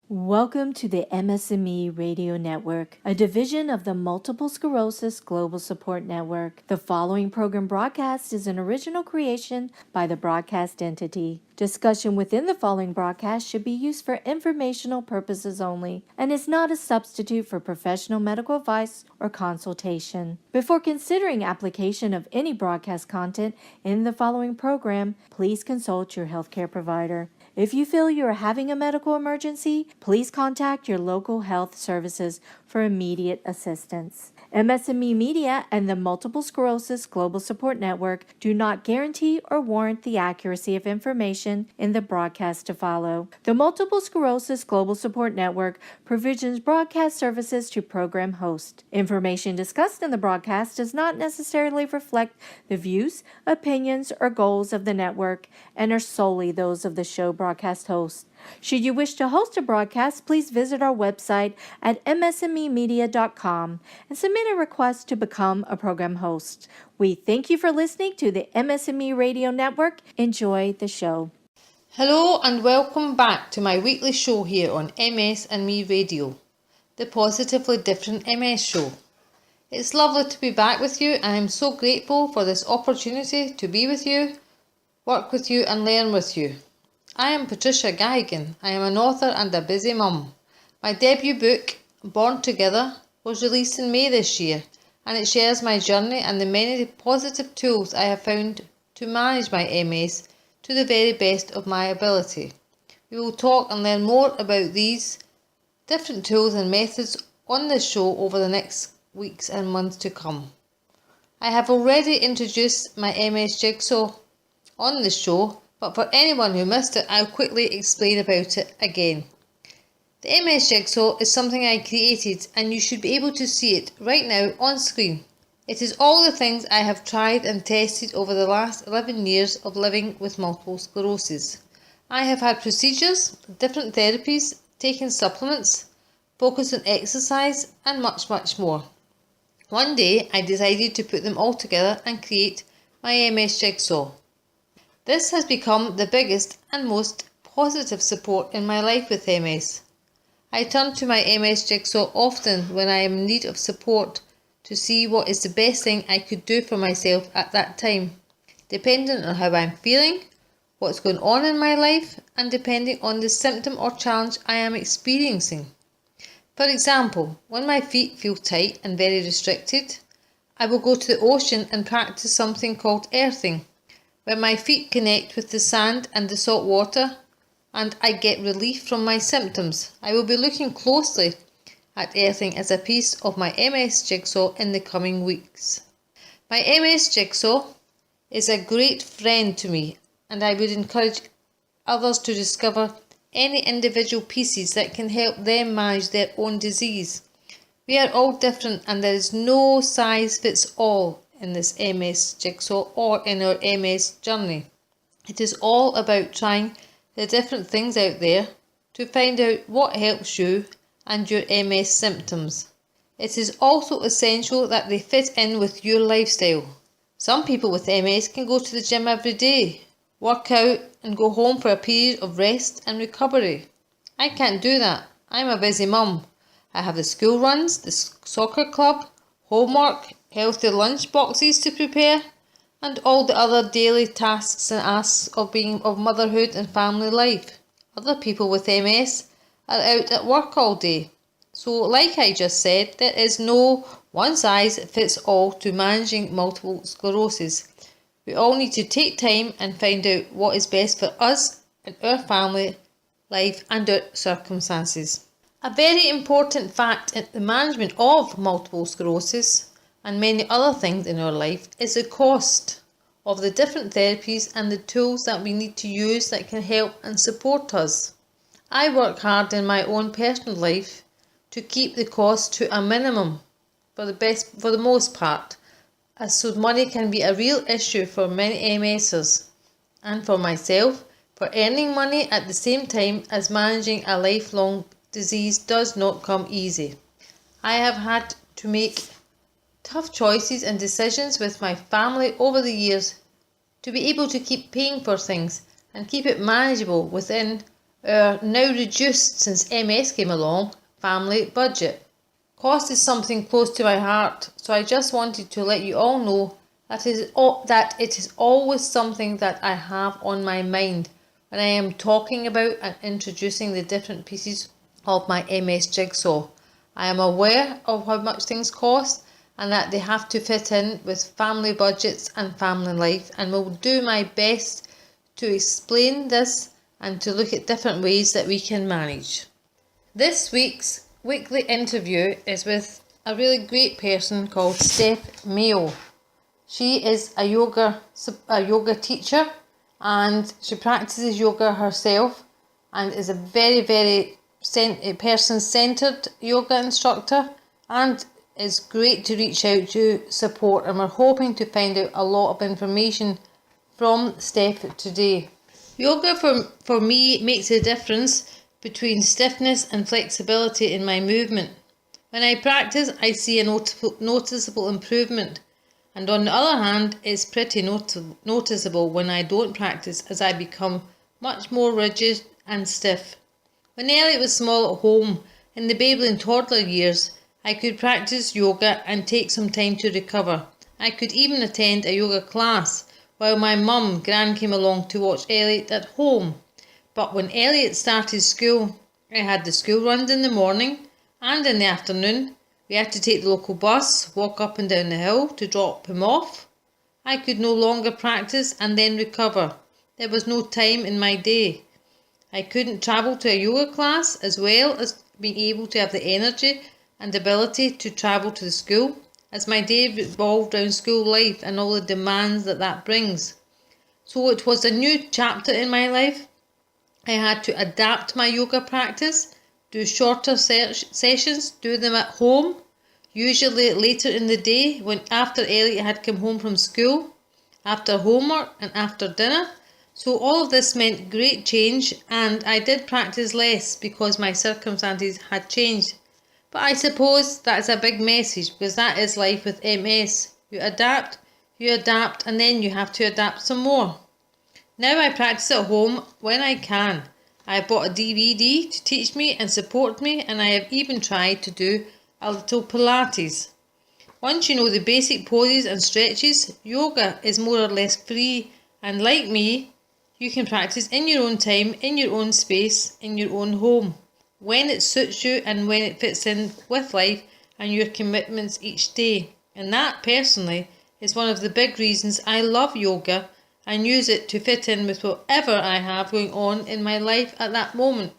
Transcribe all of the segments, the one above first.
Welcome to the MS&Me Radio Network, a division of the Multiple Sclerosis Global Support Network. The following program broadcast is an original creation by the broadcast entity. Discussion within the following broadcast should be used for informational purposes only and is not a substitute for professional medical advice or consultation. Before considering application of any broadcast content in the following program, please consult your healthcare provider. If you feel you are having a medical emergency, please contact your local health services for immediate assistance. MS&Me Media and the Multiple Sclerosis Global Support Network do not guarantee or warrant the accuracy of information in the broadcast to follow. The Multiple Sclerosis Global Support Network provisions broadcast services to program hosts. Information discussed in the broadcast does not necessarily reflect the views, opinions, or goals of the network and are solely those of the show broadcast host. Should you wish to host a broadcast, please visit our website at msmemedia.com and submit a request to become a program host. We thank you for listening to the MS&Me Radio Network. Enjoy the show. Hello and welcome back to my weekly show here on MS&Me Radio, the Positively Different MS show. It's lovely to be back with you and I'm so grateful for this opportunity to be with you, work with you and learn with you. I am Patricia Geigen. I am an author and a busy mum. My debut book, Born Together, was released in May this year and it shares my journey and the many positive tools I have found to manage my MS to the very best of my ability. We will talk and learn more about these different tools and methods on this show over the next weeks and months to come. I have already introduced my MS Jigsaw on this show, but for anyone who missed it, I'll quickly explain about it again. The MS Jigsaw is something I created and you should be able to see it right now on screen. It is all the things I have tried and tested over the last 11 years of living with multiple sclerosis. I have had procedures, different therapies, taken supplements, focused on exercise and much more. One day I decided to put them all together and create my MS Jigsaw. This has become the biggest and most positive support in my life with MS. I turn to my MS Jigsaw often when I am in need of support to see what is the best thing I could do for myself at that time, depending on how I'm feeling, what's going on in my life, and depending on the symptom or challenge I am experiencing. For example, when my feet feel tight and very restricted, I will go to the ocean and practice something called earthing, where my feet connect with the sand and the salt water and I get relief from my symptoms. I will be looking closely at earthing as a piece of my MS Jigsaw in the coming weeks. My MS Jigsaw is a great friend to me and I would encourage others to discover any individual pieces that can help them manage their own disease. We are all different and there is no size fits all in this MS Jigsaw or in our MS journey. It is all about trying the different things out there to find out what helps you and your MS symptoms. It is also essential that they fit in with your lifestyle. Some people with MS can go to the gym every day, work out and go home for a period of rest and recovery. I can't do that. I'm a busy mum. I have the school runs, the soccer club, homework, healthy lunch boxes to prepare, and all the other daily tasks and asks of motherhood and family life. Other people with MS are out at work all day. So like I just said, there is no one size fits all to managing multiple sclerosis. We all need to take time and find out what is best for us and our family life and our circumstances. A very important fact in the management of multiple sclerosis and many other things in our life is the cost of the different therapies and the tools that we need to use that can help and support us. I work hard in my own personal life to keep the cost to a minimum for the most part, as so money can be a real issue for many MSers and for myself, for earning money at the same time as managing a lifelong disease does not come easy. I have had to make tough choices and decisions with my family over the years to be able to keep paying for things and keep it manageable within our now reduced since MS came along family budget. Cost is something close to my heart, so I just wanted to let you all know that it is always something that I have on my mind when I am talking about and introducing the different pieces of my MS jigsaw. I am aware of how much things cost and that they have to fit in with family budgets and family life, and will do my best to explain this and to look at different ways that we can manage. This week's weekly interview is with a really great person called Steph Mayo. She is a yoga teacher, and she practices yoga herself and is a very person-centered yoga instructor, and is great to reach out to support, and we're hoping to find out a lot of information from Steph today. Yoga for me makes a difference between stiffness and flexibility in my movement. When I practice, I see a noticeable improvement, and on the other hand, it's pretty noticeable when I don't practice, as I become much more rigid and stiff. When Elliot was small at home, in the baby and toddler years, I could practice yoga and take some time to recover. I could even attend a yoga class while my mum, Gran, came along to watch Elliot at home. But when Elliot started school, I had the school runs in the morning and in the afternoon. We had to take the local bus, walk up and down the hill to drop him off. I could no longer practice and then recover. There was no time in my day. I couldn't travel to a yoga class, as well as being able to have the energy and ability to travel to the school, as my day revolved around school life and all the demands that brings. So it was a new chapter in my life. I had to adapt my yoga practice, do shorter sessions, do them at home, usually later in the day when after Elliot had come home from school, after homework and after dinner. So all of this meant great change, and I did practice less because my circumstances had changed. But I suppose that's a big message, because that is life with MS. You adapt, and then you have to adapt some more. Now I practice at home when I can. I bought a DVD to teach me and support me, and I have even tried to do a little Pilates. Once you know the basic poses and stretches, yoga is more or less free, and like me, you can practice in your own time, in your own space, in your own home, when it suits you and when it fits in with life and your commitments each day. And that, personally, is one of the big reasons I love yoga and use it to fit in with whatever I have going on in my life at that moment.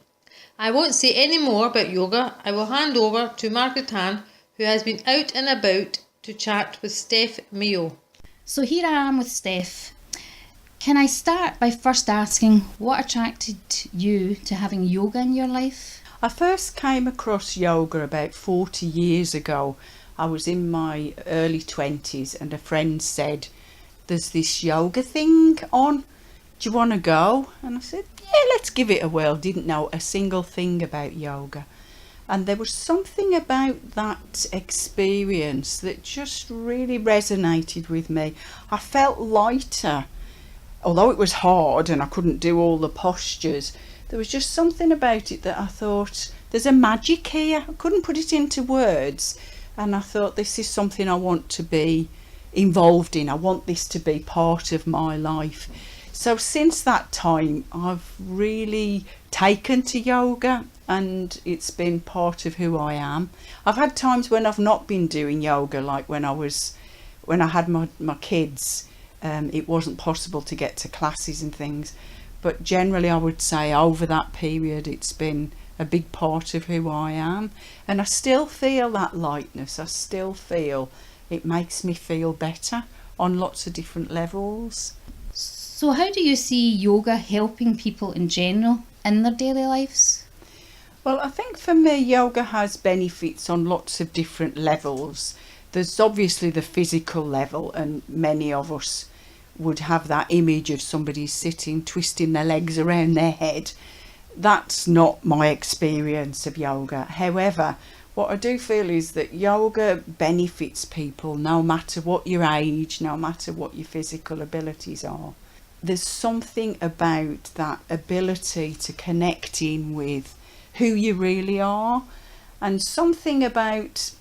I won't say any more about yoga. I will hand over to Margaret Ann, who has been out and about to chat with Steph Mayo. So here I am with Steph. Can I start by first asking what attracted you to having yoga in your life? I first came across yoga about 40 years ago. I was in my early 20s and a friend said, "There's this yoga thing on, do you want to go?" And I said, "Yeah, let's give it a whirl." Didn't know a single thing about yoga. And there was something about that experience that just really resonated with me. I felt lighter. Although it was hard and I couldn't do all the postures, there was just something about it that I thought, there's a magic here. I couldn't put it into words. And I thought, this is something I want to be involved in. I want this to be part of my life. So since that time, I've really taken to yoga, and it's been part of who I am. I've had times when I've not been doing yoga, like when I had my kids. It wasn't possible to get to classes and things, but generally I would say over that period it's been a big part of who I am, and I still feel that lightness. I still feel it makes me feel better on lots of different levels. So how do you see yoga helping people in general in their daily lives? Well, I think for me, yoga has benefits on lots of different levels. There's obviously the physical level, and many of us would have that image of somebody sitting, twisting their legs around their head. That's not my experience of yoga. However, what I do feel is that yoga benefits people no matter what your age, no matter what your physical abilities are. there's something about that ability to connect in with who you really are, and something about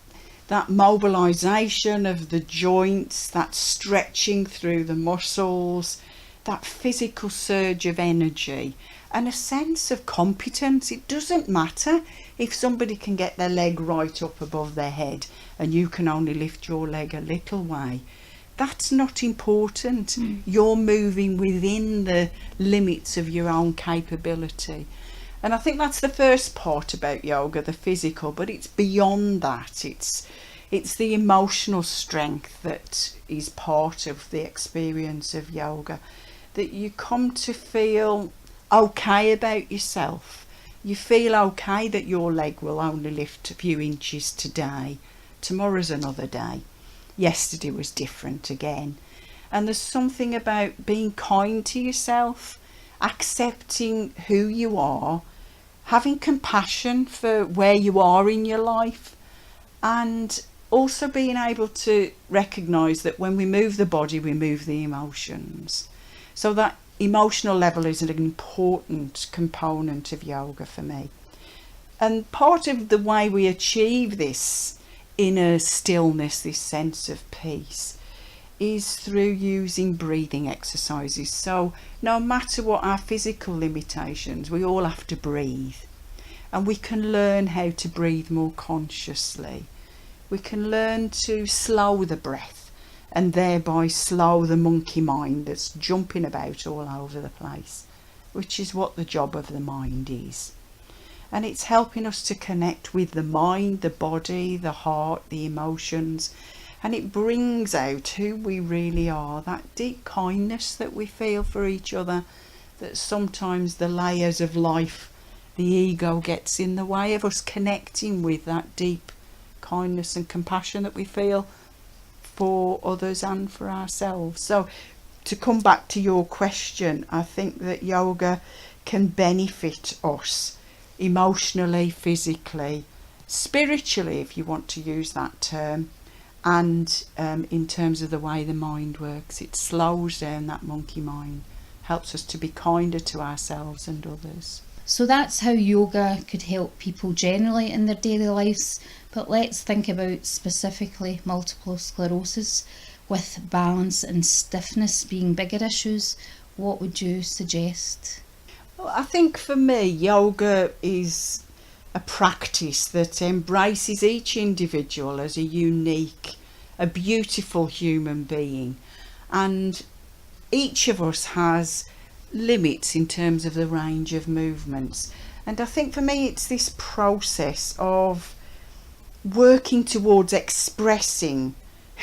that mobilization of the joints, that stretching through the muscles, that physical surge of energy, and a sense of competence. It doesn't matter if somebody can get their leg right up above their head and you can only lift your leg a little way. That's not important. You're moving within the limits of your own capability. And I think that's the first part about yoga, the physical, but it's beyond that. It's the emotional strength that is part of the experience of yoga, that you come to feel okay about yourself. You feel okay that your leg will only lift a few inches today. Tomorrow's another day. Yesterday was different again. And there's something about being kind to yourself, accepting who you are, having compassion for where you are in your life, and also being able to recognise that when we move the body, we move the emotions. So that emotional level is an important component of yoga for me. And part of the way we achieve this inner stillness, this sense of peace, is through using breathing exercises. So no matter what our physical limitations, we all have to breathe, and we can learn how to breathe more consciously. We can learn to slow the breath and thereby slow the monkey mind that's jumping about all over the place, which is what the job of the mind is. And it's helping us to connect with the mind, the body, the heart, the emotions, and it brings out who we really are, that deep kindness that we feel for each other, that sometimes the layers of life, the ego gets in the way of us connecting with that deep kindness and compassion that we feel for others and for ourselves. So to come back to your question, I think that yoga can benefit us emotionally, physically, spiritually, if you want to use that term, and in terms of the way the mind works. It slows down that monkey mind, helps us to be kinder to ourselves and others. So that's how yoga could help people generally in their daily lives, but let's think about specifically multiple sclerosis, with balance and stiffness being bigger issues. What would you suggest? Well, I think for me, yoga is a practice that embraces each individual as a unique, a beautiful human being, and each of us has limits in terms of the range of movements. And I think for me it's this process of working towards expressing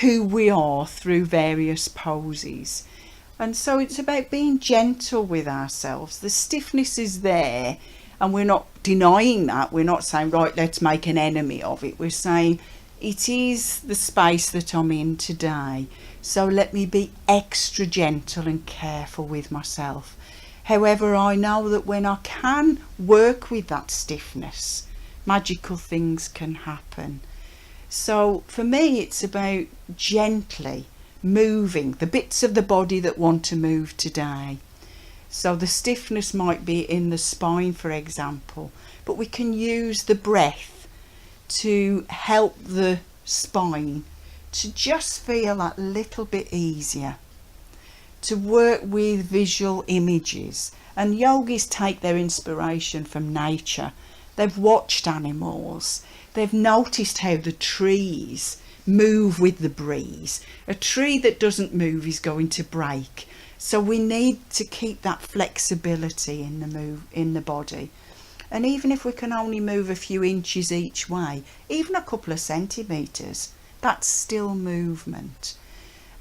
who we are through various poses. And so it's about being gentle with ourselves. The stiffness is there, and we're not denying that. We're not saying, right, let's make an enemy of it. We're saying it is the space that I'm in today, so let me be extra gentle and careful with myself. However, I know that when I can work with that stiffness, magical things can happen. So for me, it's about gently moving the bits of the body that want to move today. So the stiffness might be in the spine, for example, but we can use the breath to help the spine to just feel that little bit easier, to work with visual images. And yogis take their inspiration from nature. They've watched animals, they've noticed how the trees move with the breeze. A tree that doesn't move is going to break. So we need to keep that flexibility in the body. And even if we can only move a few inches each way, even a couple of centimetres, that's still movement.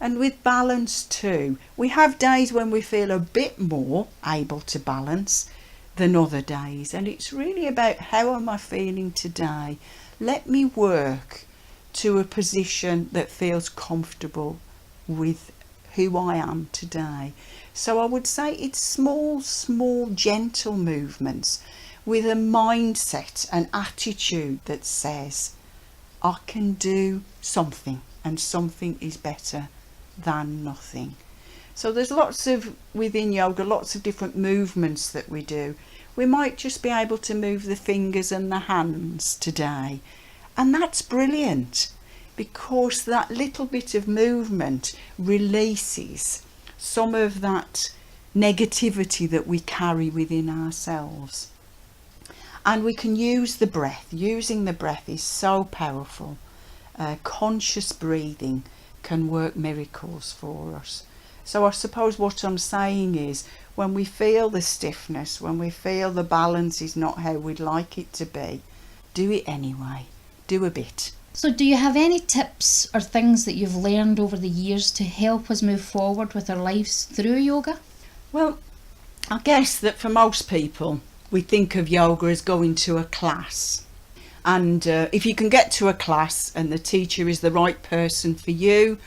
And with balance too, we have days when we feel a bit more able to balance than other days. And it's really about, how am I feeling today? Let me work to a position that feels comfortable with who I am today. So I would say it's small, gentle movements with a mindset, an attitude that says, I can do something, and something is better than nothing. So there's within yoga, lots of different movements that we do. We might just be able to move the fingers and the hands today. And that's brilliant, because that little bit of movement releases some of that negativity that we carry within ourselves. And we can use the breath. Using the breath is so powerful. Conscious breathing can work miracles for us. So I suppose what I'm saying is, when we feel the stiffness, when we feel the balance is not how we'd like it to be, do it anyway. Do a bit. So do you have any tips or things that you've learned over the years to help us move forward with our lives through yoga? Well, I guess that for most people, we think of yoga as going to a class. And if you can get to a class and the teacher is the right person for you,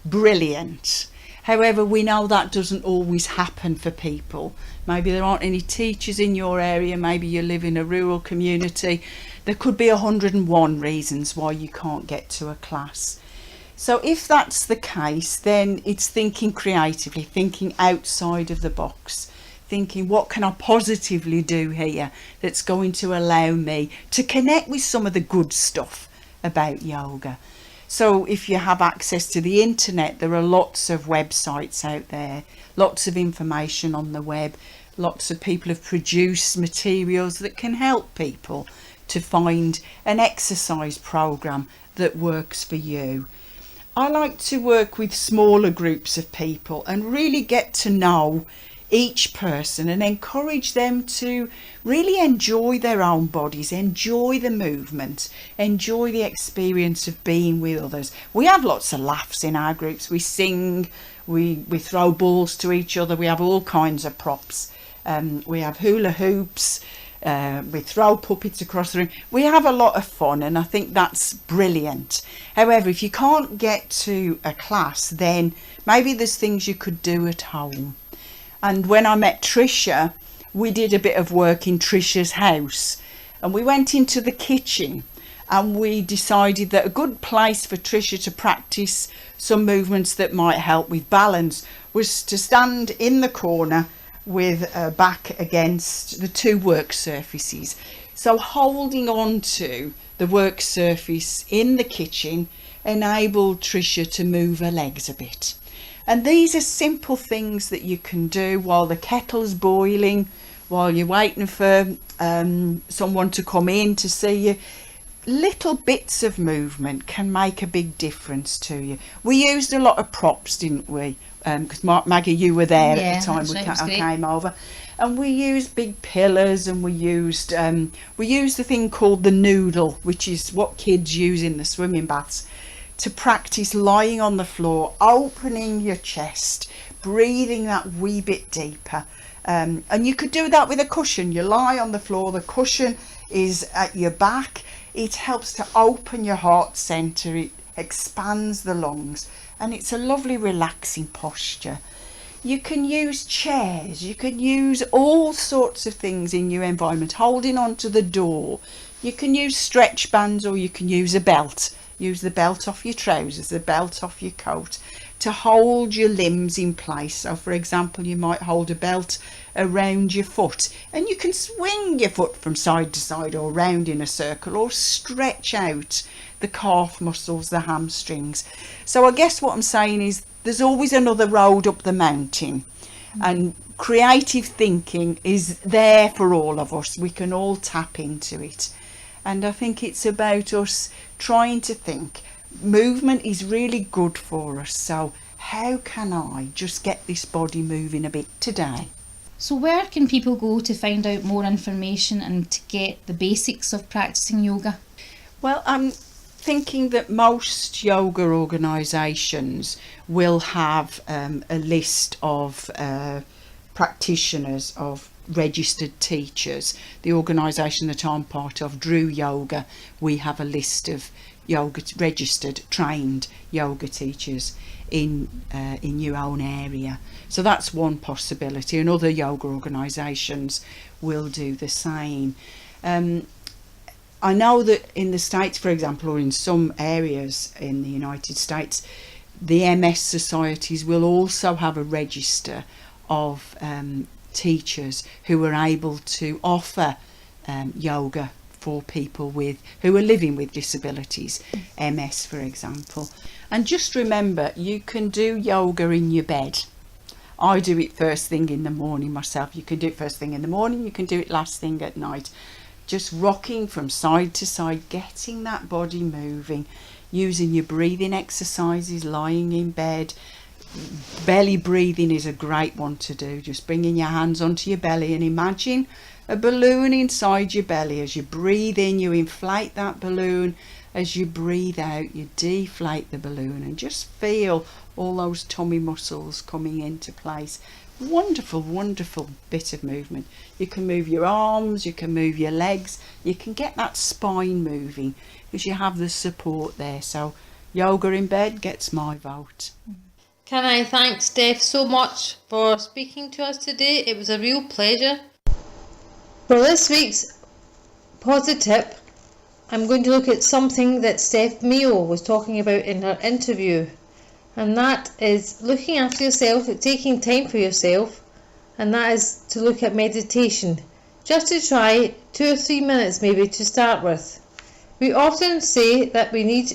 brilliant. However, we know that doesn't always happen for people. Maybe there aren't any teachers in your area, maybe you live in a rural community. There could be 101 reasons why you can't get to a class. So if that's the case, then it's thinking creatively, thinking outside of the box, thinking, what can I positively do here that's going to allow me to connect with some of the good stuff about yoga. So if you have access to the internet, there are lots of websites out there, lots of information on the web, lots of people have produced materials that can help people to find an exercise program that works for you. I like to work with smaller groups of people and really get to know each person and encourage them to really enjoy their own bodies, enjoy the movement, enjoy the experience of being with others. We have lots of laughs in our groups. We sing, we throw balls to each other, we have all kinds of props. We have hula hoops, we throw puppets across the room. We have a lot of fun, and I think that's brilliant. However, if you can't get to a class, then maybe there's things you could do at home. And when I met Tricia, we did a bit of work in Tricia's house, and we went into the kitchen and we decided that a good place for Tricia to practice some movements that might help with balance was to stand in the corner with her back against the two work surfaces. So holding on to the work surface in the kitchen enabled Tricia to move her legs a bit. And these are simple things that you can do while the kettle's boiling, while you're waiting for someone to come in to see you. Little bits of movement can make a big difference to you. We used a lot of props, didn't we? Because Maggie, you were there at the time I came over. And we used big pillars, and we used the thing called the noodle, which is what kids use in the swimming baths, to practice lying on the floor, opening your chest, breathing that wee bit deeper. And you could do that with a cushion. You lie on the floor, the cushion is at your back. It helps to open your heart centre, it expands the lungs, and it's a lovely relaxing posture. You can use chairs, you can use all sorts of things in your environment, holding on to the door. You can use stretch bands, or you can use a belt. Use the belt off your trousers, the belt off your coat, to hold your limbs in place. So for example, you might hold a belt around your foot, and you can swing your foot from side to side or round in a circle, or stretch out the calf muscles, the hamstrings. So I guess what I'm saying is there's always another road up the mountain, and creative thinking is there for all of us. We can all tap into it. And I think it's about us trying to think, movement is really good for us, so how can I just get this body moving a bit today? So where can people go to find out more information and to get the basics of practicing yoga? Well, I'm thinking that most yoga organisations will have a list of practitioners, of registered teachers. The organisation that I'm part of, Drew Yoga, we have a list of registered, trained yoga teachers in your own area. So that's one possibility, and other yoga organisations will do the same. I know that in the States, for example, or in some areas in the United States, the MS societies will also have a register of teachers who are able to offer yoga for people who are living with disabilities, MS for example. And just remember, you can do yoga in your bed. I do it first thing in the morning myself. You can do it first thing in the morning, you can do it last thing at night. Just rocking from side to side, getting that body moving, using your breathing exercises, lying in bed. Belly breathing is a great one to do. Just bringing your hands onto your belly and imagine a balloon inside your belly. As you breathe in, you inflate that balloon. As you breathe out, you deflate the balloon, and just feel all those tummy muscles coming into place. Wonderful, wonderful bit of movement. You can move your arms, you can move your legs, you can get that spine moving because you have the support there. So yoga in bed gets my vote. Can I thank Steph so much for speaking to us today? It was a real pleasure. For this week's Positip, I'm going to look at something that Steph Mayo was talking about in her interview, and that is looking after yourself, taking time for yourself, and that is to look at meditation. Just to try 2 or 3 minutes maybe to start with. We often say that we need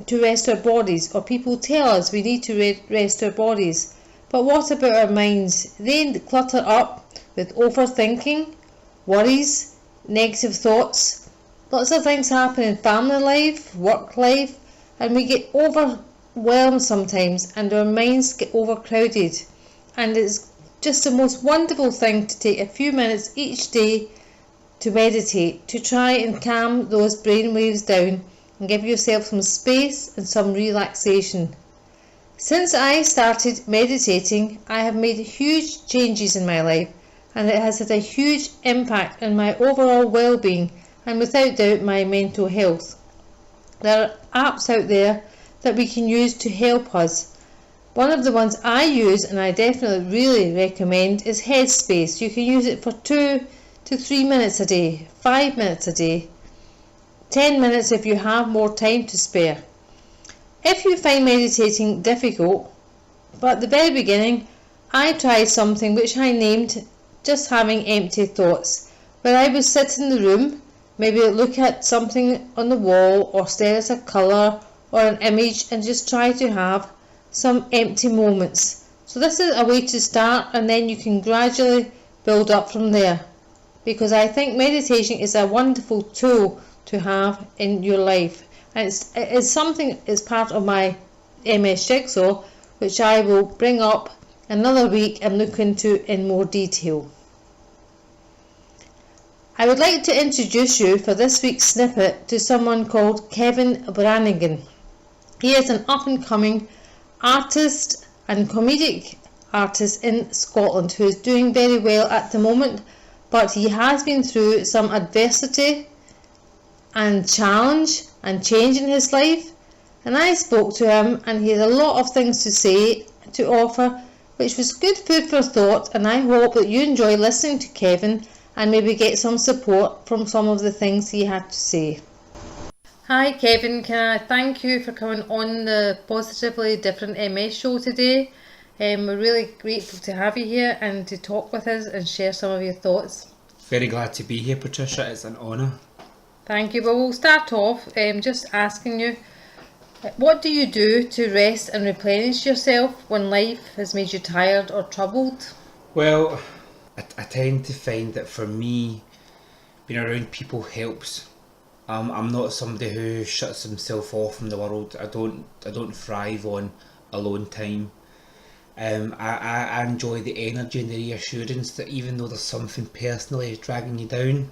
to rest our bodies, or people tell us we need to rest our bodies, but what about our minds? They clutter up with overthinking, worries, negative thoughts. Lots of things happen in family life, work life, and we get overwhelmed sometimes, and our minds get overcrowded. And it's just the most wonderful thing to take a few minutes each day to meditate, to try and calm those brain waves down and give yourself some space and some relaxation. Since I started meditating, I have made huge changes in my life, and it has had a huge impact on my overall well-being and without doubt my mental health. There are apps out there that we can use to help us. One of the ones I use, and I definitely really recommend, is Headspace. You can use it for 2 to 3 minutes a day, 5 minutes a day, 10 minutes if you have more time to spare. If you find meditating difficult, but at the very beginning I tried something which I named just having empty thoughts, where I would sit in the room, maybe look at something on the wall or stare at a colour or an image and just try to have some empty moments. So this is a way to start, and then you can gradually build up from there, because I think meditation is a wonderful tool to have in your life, and it's something, it's part of my MS jigsaw, which I will bring up another week and look into in more detail. I would like to introduce you for this week's snippet to someone called Kevin Brannigan. He is an up-and-coming artist and comedic artist in Scotland who is doing very well at the moment, but he has been through some adversity and challenge and change in his life, and I spoke to him and he had a lot of things to say, to offer, which was good food for thought, and I hope that you enjoy listening to Kevin and maybe get some support from some of the things he had to say. Hi Kevin, can I thank you for coming on the Positively Different MS show today. We're really grateful to have you here and to talk with us and share some of your thoughts. Very glad to be here, Patricia. It's an honour. Thank you. Well, we'll start off just asking you, what do you do to rest and replenish yourself when life has made you tired or troubled? Well, I tend to find that for me, being around people helps. I'm not somebody who shuts himself off from the world. I don't thrive on alone time. I enjoy the energy and the reassurance that even though there's something personally dragging you down,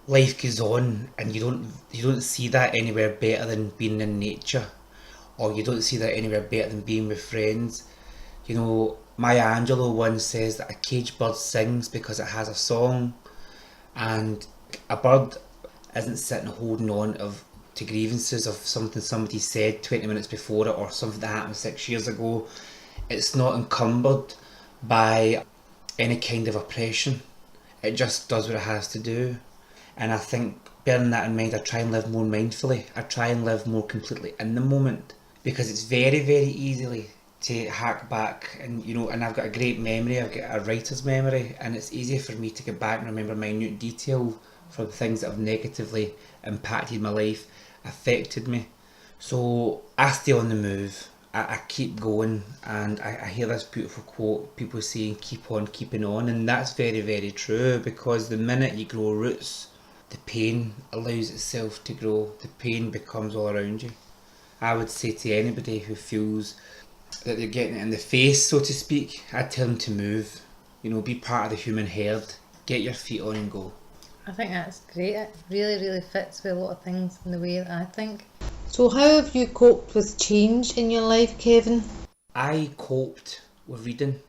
life goes on, and you don't see that anywhere better than being in nature, or you don't see that anywhere better than being with friends. You know, Maya Angelou once says that a caged bird sings because it has a song, and a bird isn't sitting holding on to grievances of something somebody said 20 minutes before it or something that happened 6 years ago. It's not encumbered by any kind of oppression. It just does what it has to do. And I think, bearing that in mind, I try and live more mindfully. I try and live more completely in the moment, because it's very, very easily to hack back, and and I've got a great memory, I've got a writer's memory, and it's easy for me to go back and remember minute detail from things that have negatively impacted my life, affected me. So I stay on the move. I keep going, and I hear this beautiful quote, people saying keep on keeping on, and that's very, very true, because the minute you grow roots, the pain allows itself to grow, the pain becomes all around you. I would say to anybody who feels that they're getting it in the face, so to speak, I'd tell them to move, be part of the human herd, get your feet on and go. I think that's great. It really, really fits with a lot of things in the way that I think. So how have you coped with change in your life, Kevin? I coped with reading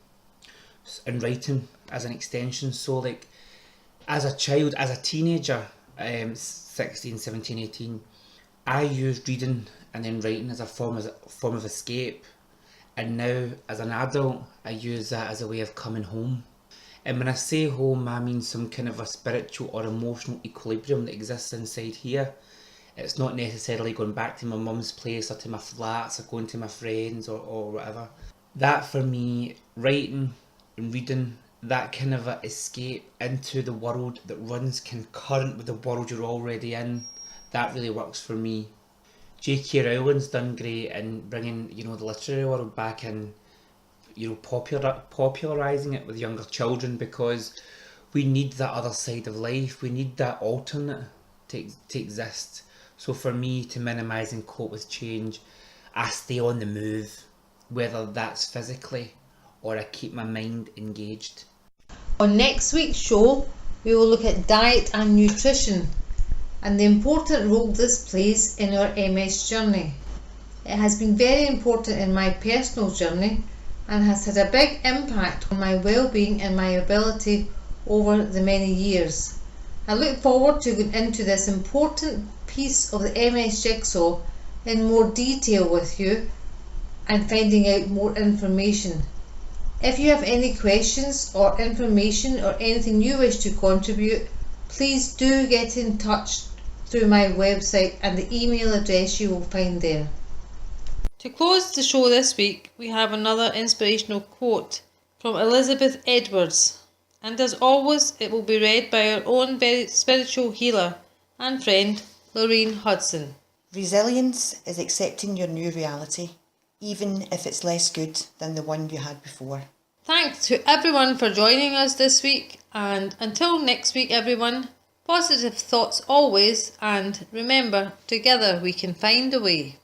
and writing as an extension. So like as a child, as a teenager, 16, 17, 18, I used reading and then writing as a form of escape. And now as an adult, I use that as a way of coming home. And when I say home, I mean some kind of a spiritual or emotional equilibrium that exists inside here. It's not necessarily going back to my mum's place or to my flats or going to my friends or whatever. That for me, writing and reading, that kind of a escape into the world that runs concurrent with the world you're already in, that really works for me. J.K. Rowling's done great in bringing, the literary world back in, popularising it with younger children, because we need that other side of life. We need that alternate to exist. So for me, to minimise and cope with change, I stay on the move, whether that's physically or I keep my mind engaged. On next week's show, we will look at diet and nutrition and the important role this plays in our MS journey. It has been very important in my personal journey and has had a big impact on my well-being and my ability over the many years. I look forward to going into this important piece of the MS jigsaw in more detail with you and finding out more information. If you have any questions or information or anything you wish to contribute, please do get in touch through my website and the email address you will find there. To close the show this week, we have another inspirational quote from Elizabeth Edwards, and as always it will be read by our own very spiritual healer and friend Lorraine Hudson. Resilience is accepting your new reality, even if it's less good than the one you had before. Thanks to everyone for joining us this week, and until next week everyone, positive thoughts always, and remember, together we can find a way.